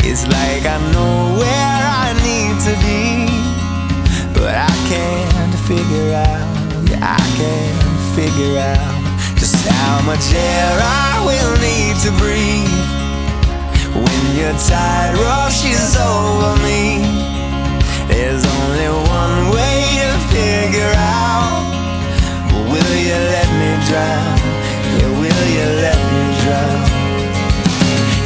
It's like I know where I need to be, but I can't figure out, yeah, I can't figure out just how much air I will need to breathe when your tide rushes over me. There's only one way to figure out, will you let me drown? Yeah, will you let me drown?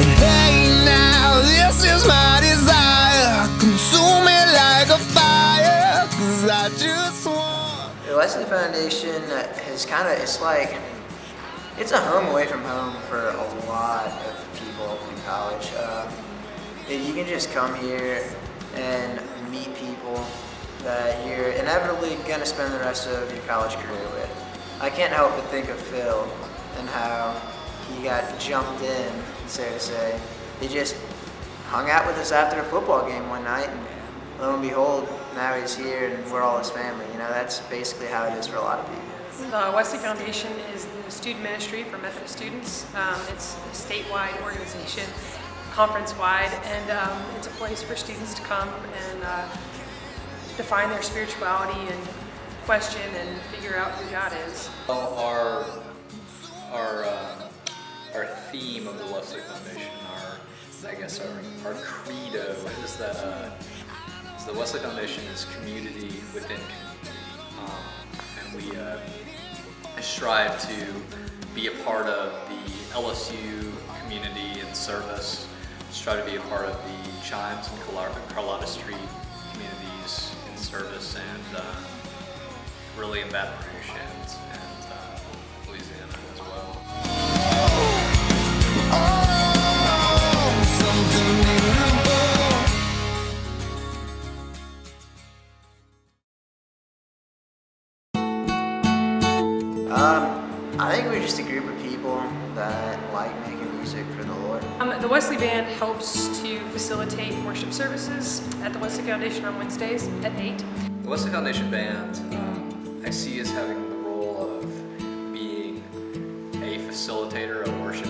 And hey now, this is my desire, consume me like a fire, 'cause I just want. The Wesley Foundation has it's a home away from home for a lot of people in college. You can just come here and meet people that you're inevitably going to spend the rest of your college career with. I can't help but think of Phil and how he got jumped in, so to say. He just hung out with us after a football game one night, and lo and behold, now he's here and we're all his family. You know, that's basically how it is for a lot of people. The Wesley Foundation is the student ministry for Methodist students. It's a statewide organization, conference-wide, and it's a place for students to come and define their spirituality and question and figure out who God is. Well, our theme of the Wesley Foundation, our credo is that the Wesley Foundation is community within community, and we strive to be a part of the LSU community and service, strive to be a part of the Chimes and Carlotta Street communities in service, and really in Baton Rouge and Louisiana as well. I think we're just a group of people that like making music for the Lord. The Wesley Band helps to facilitate worship services at the Wesley Foundation on Wednesdays at 8. The Wesley Foundation Band I see as having the role of being a facilitator of worship.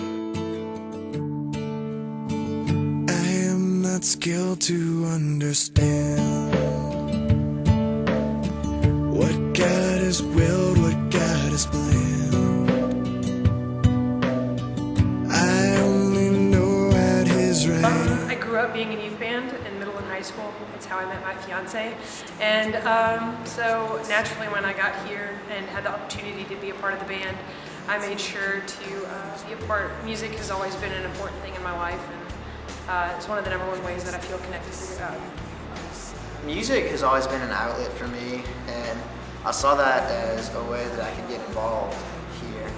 I am not skilled to understand what God has willed, what God has planned. I only know at His right. I grew up being in youth band in middle and high school. That's how I met my fiance. And so naturally when I got here and had the opportunity to be a part of the band, I made sure to be a part. Music has always been an important thing in my life, and it's one of the #1 ways that I feel connected to God. Music has always been an outlet for me, and I saw that as a way that I could get involved here.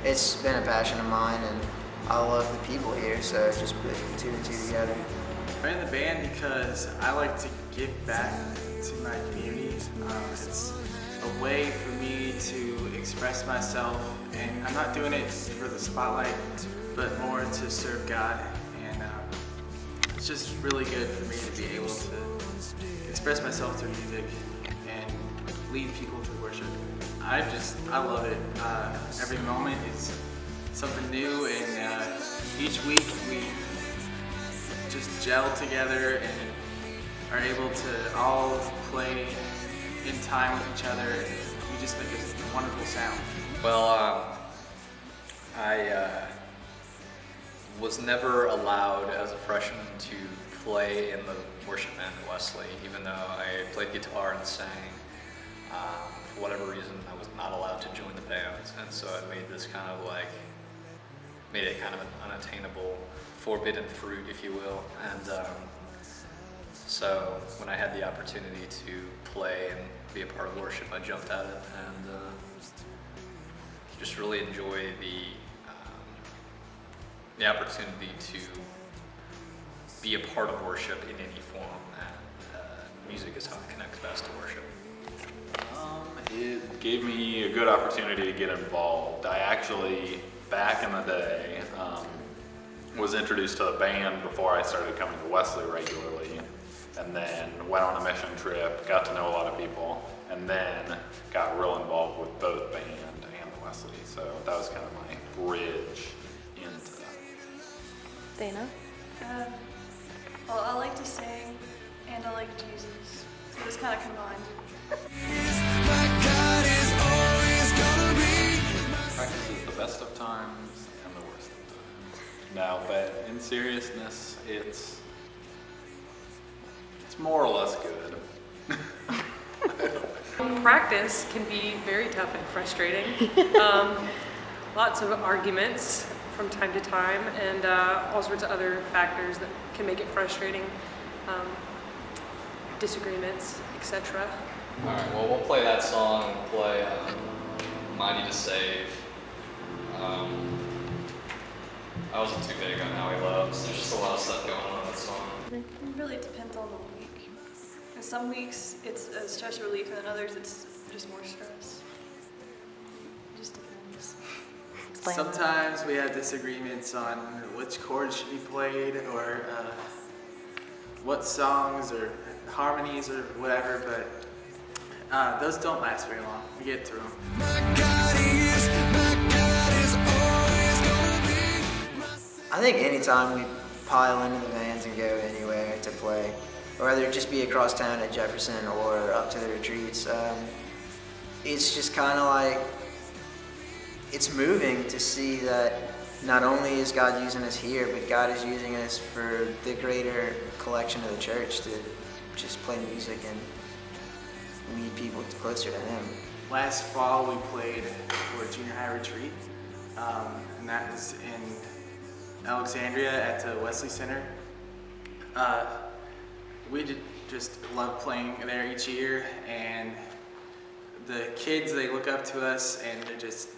It's been a passion of mine, and I love the people here, so just put 2 and 2 together. I'm in the band because I like to give back to my community. It's a way for me to express myself, and I'm not doing it for the spotlight, but more to serve God. And it's just really good for me to be able to express myself through music and lead people through worship. I love it. Every moment is something new, and each week we just gel together and are able to all play in time with each other. We just make a wonderful sound. Well, I was never allowed as a freshman to play in the worship band at Wesley, even though I played guitar and sang. For whatever reason, I was not allowed to join the band, and so I made this kind of made it kind of an unattainable, forbidden fruit, if you will. And so when I had the opportunity to play and be a part of worship, I jumped at it, and just really enjoy the opportunity to be a part of worship in any form, and music is how it connects best to worship. It gave me a good opportunity to get involved. I actually, back in the day, was introduced to the band before I started coming to Wesley regularly, and then went on a mission trip, got to know a lot of people, and then got real involved with both band and the Wesley. So that was kind of my bridge into that. Dana? Well, I like to sing, and I like Jesus, so it's kind of combined. Practice is the best of times and the worst of times. No, but in seriousness, it's more or less good. Practice can be very tough and frustrating. Lots of arguments from time to time, and all sorts of other factors that can make it frustrating. Disagreements, etc. Alright, well, we'll play that song. We'll play Mighty to Save. I wasn't too big on How He Loves. There's just a lot of stuff going on in that song. It really depends on the week. And some weeks it's a stress relief, and then others it's just more stress. It just depends. Sometimes we have disagreements on which chords should be played, or what songs or harmonies or whatever, but those don't last very long. We get through them. I think anytime we pile into the vans and go anywhere to play, or whether it just be across town at Jefferson or up to the retreats, it's just kind of like, it's moving to see that not only is God using us here, but God is using us for the greater collection of the church to just play music and lead people closer to Him. Last fall we played for a junior high retreat, and that was in Alexandria at the Wesley Center. We just love playing there each year, and the kids, they look up to us and they're just,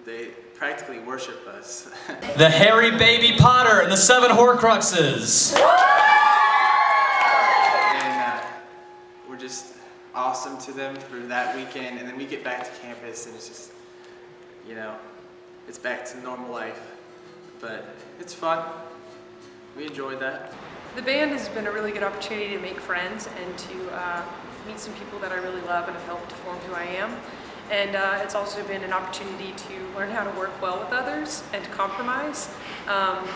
they practically worship us. The hairy baby Potter and the 7 Horcruxes. And we're just awesome to them for that weekend, and then we get back to campus and it's just, you know, it's back to normal life. But it's fun. We enjoyed that. The band has been a really good opportunity to make friends and to meet some people that I really love and have helped form who I am. And it's also been an opportunity to learn how to work well with others and to compromise.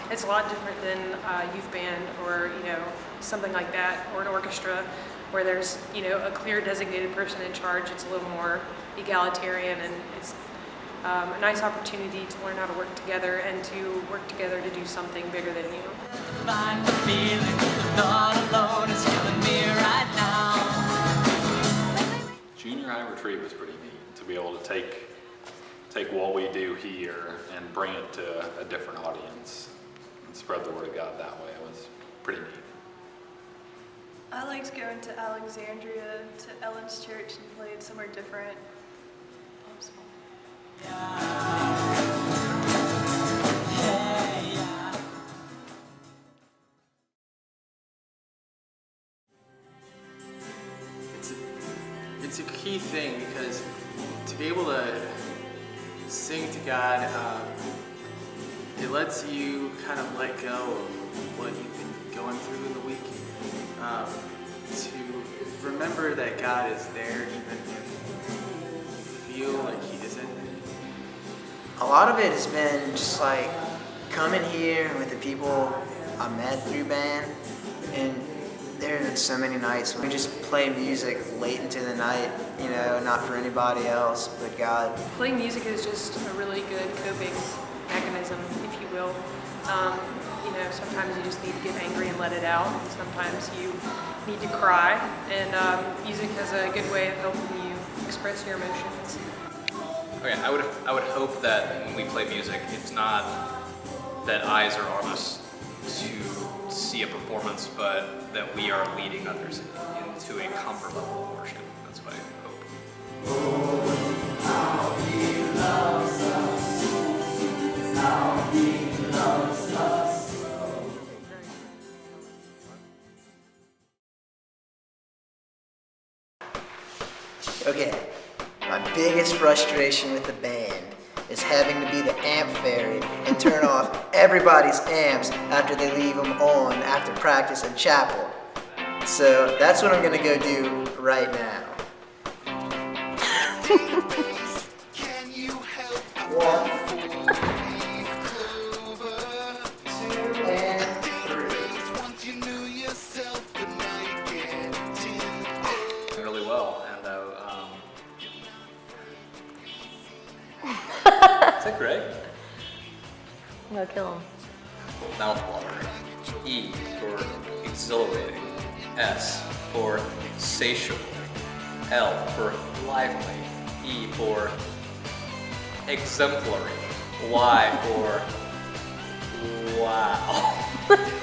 It's a lot different than a youth band or, you know, something like that, or an orchestra where there's, you know, a clear designated person in charge. It's a little more egalitarian, and it's a nice opportunity to learn how to work together and to work together to do something bigger than you. Find the feeling, the thought alone is killing me right now. Junior high retreat was pretty neat to be able to take what we do here and bring it to a different audience and spread the word of God that way. It was pretty neat. I liked going to Alexandria, to Ellen's church, and played somewhere different. It's a key thing, because to be able to sing to God, it lets you kind of let go of what you've been going through in the week. To remember that God is there even if you feel like He isn't. A lot of it has been just like coming here with the people I met through band, and there have been so many nights when we just play music late into the night, you know, not for anybody else but God. Playing music is just a really good coping mechanism, if you will. You know, sometimes you just need to get angry and let it out. Sometimes you need to cry, and music has a good way of helping you express your emotions. Okay, I would hope that when we play music, it's not that eyes are on us to see a performance, but that we are leading others into a comfort level of worship. That's what I hope. Oh, how He loves us, how He loves us. Okay, my biggest frustration with the band is having to be the amp fairy and turn off everybody's amps after they leave them on after practice and chapel. So that's what I'm gonna go do right now. 1, 4, 3, I'm gonna kill him. Mouthwater. E for exhilarating. S for satiable. L for lively. E for exemplary. Y for wow.